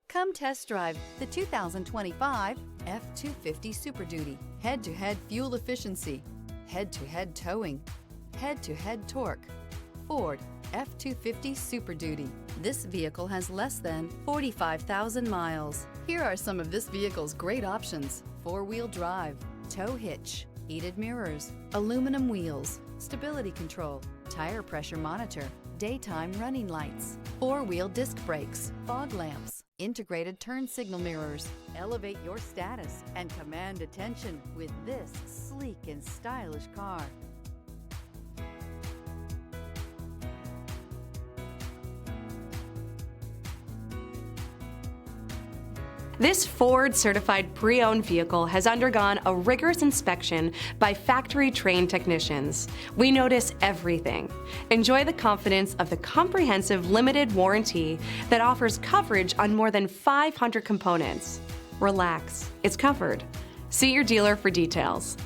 Come test drive the 2025 F-250 Super Duty. Head-to-head fuel efficiency, head-to-head towing, head-to-head torque. Ford F-250 Super Duty. This vehicle has less than 45,000 miles. Here are some of this vehicle's great options: four-wheel drive, tow hitch, heated mirrors, aluminum wheels, stability control, tire pressure monitor, daytime running lights, four-wheel disc brakes, fog lamps, integrated turn signal mirrors. Elevate your status and command attention with this sleek and stylish car. This Ford certified pre-owned vehicle has undergone a rigorous inspection by factory-trained technicians. We notice everything. Enjoy the confidence of the comprehensive limited warranty that offers coverage on more than 500 components. Relax, it's covered. See your dealer for details.